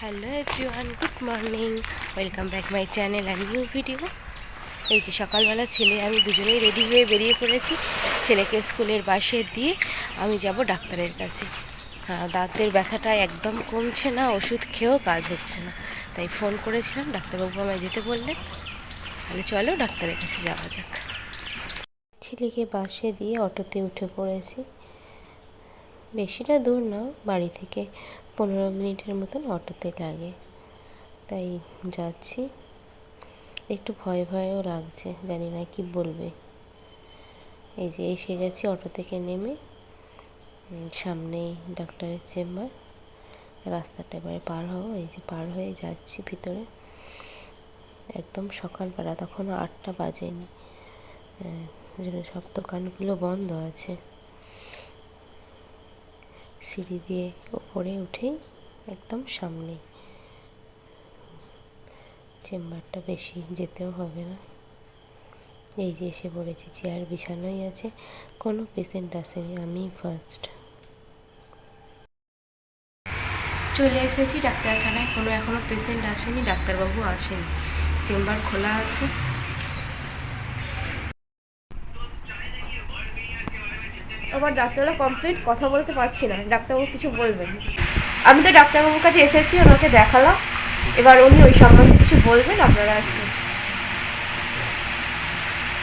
Hello everyone, good morning. Welcome back my channel and new video. এই যে সকালবেলা ছেলে আমি দুজনেই রেডি হয়ে বেরিয়ে পড়েছি। ছেলেকে স্কুলের বাসে দিয়ে আমি যাব ডাক্তারের কাছে। হ্যাঁ, দাঁতের ব্যথাটা একদম কমছে না, ওষুধ খেয়েও কাজ হচ্ছে না। তাই ফোন করেছিলাম, ডাক্তারবাবু আমায় যেতে বললেন। তাহলে চলো ডাক্তারের কাছে যাওয়া যাক। ছেলেকে বাসে দিয়ে অটোতে উঠে পড়েছি। বেশিটা দূর না, বাড়ি থেকে 15 মিনিটের মতন অটোতে লাগে, তাই যাচ্ছি। একটু ভয় ভয়ও লাগছে, জানি না কি বলবে। এই যে এসে গেছি অটো থেকে নেমে, সামনেই ডাক্তারের চেম্বার। রাস্তাটা এবারে পার হবো, এই যে পার হয়ে যাচ্ছি ভিতরে। একদম সকালবেলা, তখন 8টা বাজেনি, সব দোকানগুলো বন্ধ আছে। সিঁড়ি দিয়ে ওপরে উঠেই একদম সামনে চেম্বারটা, বেশি যেতেও হবে না। এই যে এসে পড়েছি, চেয়ার বিছানোই আছে, কোনো পেশেন্ট আসেনি, আমি ফার্স্ট। চলে এসেছি ডাক্তারখানায়, কোনো এখনও পেশেন্ট আসেনি, ডাক্তারবাবু আসেনি, চেম্বার খোলা আছে। আমার ডাক্তাররা কমপ্লিট, কথা বলতে পারছি না, ডাক্তারবাবু কিছু বলবেন। আমি তো ডাক্তারবাবুর কাছে এসেছি, ওনাকে দেখালাম, এবার উনি ওই সম্বন্ধে কিছু বলবেন, আপনারা একটু।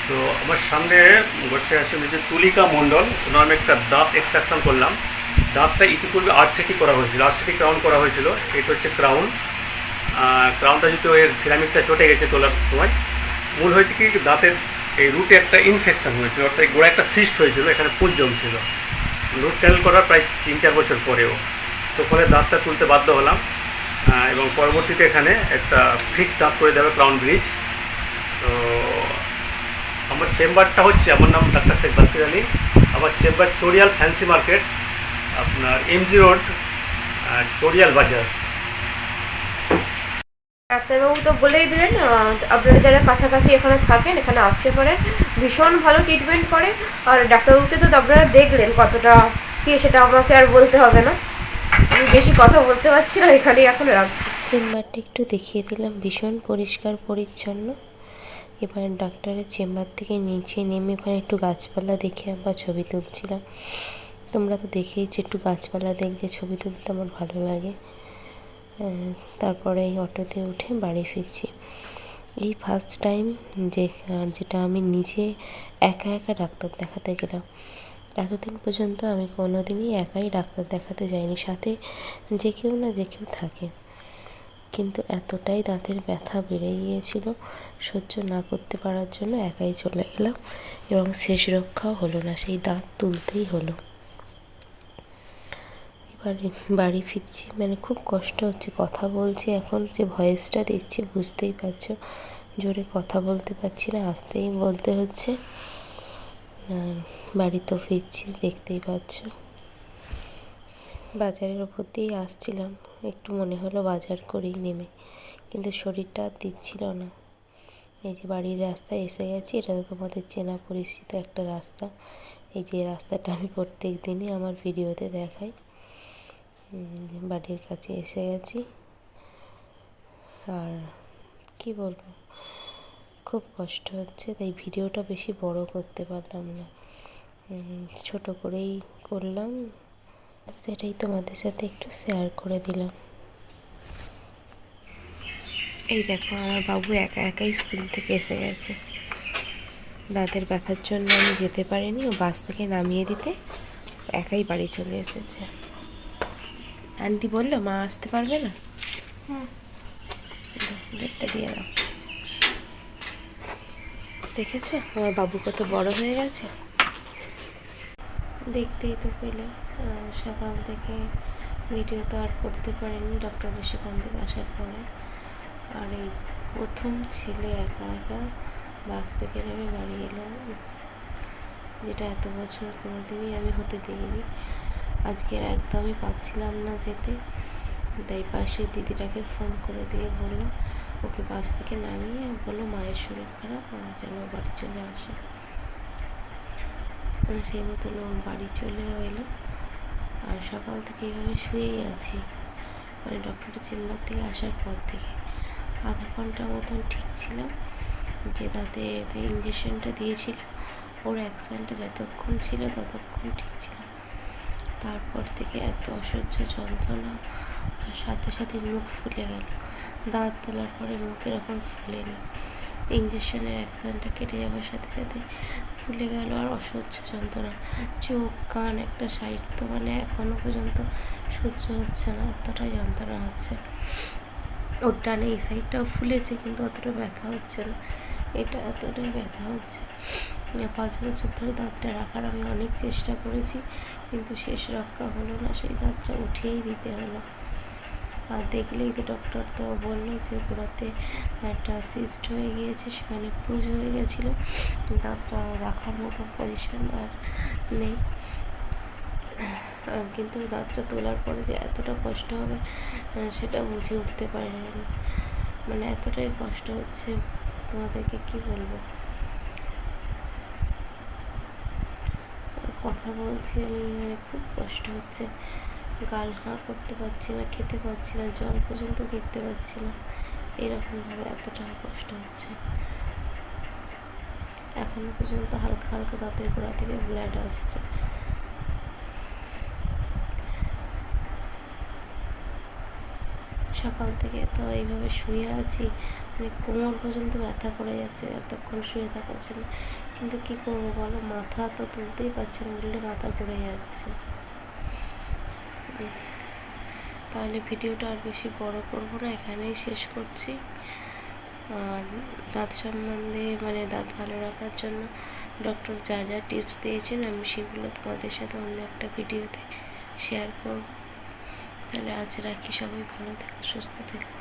তো আমার সামনে বসে আছে যে তুলিকা মণ্ডল, ওনার আমি একটা দাঁত এক্সট্রাকশন করলাম। দাঁতটা ইতিপূর্বে আরসিটি করা হয়েছিল, আরসিটি ক্রাউন করা হয়েছিল। এটা হচ্ছে ক্রাউন। ক্রাউনটা যেহেতু এর সিরামিকটা চটে গেছে তোলার সময়, মূল হয়েছে কি দাঁতের এই রুটে একটা ইনফেকশান হয়েছিল, অর্থাৎ গোড়া একটা সিস্ট হয়েছিল, এখানে পুঁজ জমছিল। রুট ক্যানেল করার প্রায় 3-4 বছর পরেও, তো ফলে দাঁতটা তুলতে বাধ্য হলাম। এবং পরবর্তীতে এখানে একটা ফিক্সড দাঁত করে দেবে, ক্রাউন ব্রিজ। তো আমার চেম্বারটা হচ্ছে, আমার নাম ডাক্তার শেখ বাসির আলী। আমার চেম্বার চড়িয়াল ফ্যান্সি মার্কেট, আপনার এমজি রোড, চড়িয়াল বাজার। ডাক্তারবাবু তো বলেই দিলেন, আপনারা যারা কাছাকাছি এখানে থাকেন এখানে আসতে পারেন, ভীষণ ভালো ট্রিটমেন্ট করে। আর ডাক্তারবাবুকে তো আপনারা দেখলেন কতটা কি, সেটা আমাকে আর বলতে হবে না। আমি বেশি কথা বলতে পারছি না, এখানেই এখন রাখছি। চেম্বারটা একটু দেখিয়ে দিলাম, ভীষণ পরিষ্কার পরিচ্ছন্ন। এবার ডাক্তারের চেম্বার থেকে নিচে নেমে ওখানে একটু গাছপালা দেখে আবার ছবি তুলছিলাম। তোমরা তো দেখেইছো, একটু গাছপালা দেখলে ছবি তুলতে আমার ভালো লাগে। তারপরে এই অটোতে উঠে বাড়ি ফিরছি। এই ফার্স্ট টাইম যেটা আমি নিজে একা একা ডাক্তার দেখাতে গেলাম। এতদিন পর্যন্ত আমি কোনো দিনই একাই ডাক্তার দেখাতে যাইনি, সাথে যে কেউ না যে কেউ থাকে। কিন্তু এতটাই দাঁতের ব্যথা বেড়ে গিয়েছিল, সহ্য না করতে পারার জন্য একাই চলে গেলাম, এবং শেষ রক্ষাও হলো না, সেই দাঁত তুলতেই হলো। এবারে বাড়ি ফিরছি, মানে খুব কষ্ট হচ্ছে, কথা বলছি এখন, যে ভয়েসটা দিচ্ছি বুঝতেই পারছো, জোরে কথা বলতে পারছি না, আস্তেই বলতে হচ্ছে। বাড়ি তো ফিরছি, দেখতেই পাচ্ছ। বাজারের ওপর দিয়েই আসছিলাম, একটু মনে হলো বাজার করেই নেমে, কিন্তু শরীরটা আর দিচ্ছিল না। এই যে বাড়ির রাস্তায় এসে গেছি, এটা তো তোমাদের চেনা পরিচিত একটা রাস্তা। এই যে রাস্তাটা আমি প্রত্যেক দিনই আমার ভিডিওতে দেখাই। বাড়ির কাছে এসে গেছি, আর কি বলবো, খুব কষ্ট হচ্ছে, তাই ভিডিওটা বেশি বড় করতে পারলাম না, ছোট করেই করলাম, সেটাই তোমাদের সাথে একটু শেয়ার করে দিলাম। এই দেখো, আমার বাবু একা একাই স্কুল থেকে এসে গেছে। দাঁতের ব্যথার জন্য আমি যেতে পারিনি, ও বাস থেকে নামিয়ে দিতে একাই বাড়ি চলে এসেছে। আন্টি বললো মা আসতে পারবে না, গেটটা দিয়ে দাও। দেখেছো আমার বাবু কত বড় হয়ে গেছে, দেখতেই তো পেলে। সকাল থেকে ভিডিও তো আর করতে পারিনি, ডক্টরের সেখান থেকে আসার পরে। আর এই প্রথম ছেলে একা একা বাস থেকে নেমে বাড়ি এলো, যেটা এত বছর কোনোদিনই আমি হতে দিইনি। আজকে একদমই পাচ্ছিলাম না যেতে, তাই পাশে দিদিটাকে ফোন করে দিয়ে বললো ওকে বাস থেকে নামিয়ে, বললো মায়ের শরীর খারাপ, যেন বাড়ি চলে আসে। সেই মতন ও বাড়ি চলেও এলো। আর সকাল থেকে এইভাবে শুয়েই আছি, মানে ডক্টরের চেম্বার থেকে আসার পর থেকে আধা ঘন্টার মতন ঠিক ছিলাম, যে দাঁতে ইঞ্জেকশনটা দিয়েছিল ওর অ্যাকশনটা যতক্ষণ ছিল ততক্ষণ ঠিক ছিলাম। তারপর থেকে এত অসহ্য যন্ত্রণা, আর সাথে সাথে মুখ ফুলে গেল। দাঁত তোলার পরে মুখ এরকম ফুলেনি, ইঞ্জেকশনের অ্যাকশনটা কেটে যাওয়ার সাথে সাথে ফুলে গেল, আর অসহ্য যন্ত্রণা। চোখ কান একটা সাইড তো মানে এখনও পর্যন্ত সহ্য হচ্ছে না, এতটাই যন্ত্রণা হচ্ছে। ওর ডানে এই সাইডটাও ফুলেছে কিন্তু অতটা ব্যথা হচ্ছে না, এটা এতটাই ব্যথা হচ্ছে। 5 বছর ধরে দাঁতটা রাখার আমি অনেক চেষ্টা করেছি, কিন্তু শেষ রক্ষা হলো না, সেই দাঁতটা উঠিয়েই দিতে হলো। আর দেখলেই তো ডক্টর তো বললো যে গোড়াতে একটা সিস্ট হয়ে গিয়েছে, সেখানে পুজ হয়ে গেছিলো, দাঁতটা রাখার মতো পজিশন আর নেই। কিন্তু দাঁতটা তোলার পরে যে এতটা কষ্ট হবে সেটা বুঝে উঠতে পারিনি, মানে এতটাই কষ্ট হচ্ছে তোমাদেরকে কি বলবো। কথা বলছি আমি, মানে খুব কষ্ট হচ্ছে, গাল হাঁ করতে পারছি না, খেতে পারছি না, জল পর্যন্ত দেখতে পাচ্ছি না, এরকমভাবে এতটা কষ্ট হচ্ছে। এখনো পর্যন্ত হালকা হালকা দাঁতের গোড়া থেকে ব্লাড আসছে। সকাল থেকে তো এইভাবে শুয়ে আছি, মানে কোমর পর্যন্ত ব্যথা করে যাচ্ছে এতক্ষণ শুয়ে থাকার জন্য, কিন্তু কী করবো বলো, মাথা তো তুলতেই পারছি না, উঠলে মাথা ঘুরে যাচ্ছে। তাহলে ভিডিওটা আর বেশি বড় করব না, এখানেই শেষ করছি। আর দাঁত সম্বন্ধে মানে দাঁত ভালো রাখার জন্য ডক্টর যা যা টিপস দিয়েছেন আমি সেগুলো তোমাদের সাথে অন্য একটা ভিডিওতে শেয়ার করব। তাহলে আজ রাখি, সবাই ভালো থেকো, সুস্থ থেকো।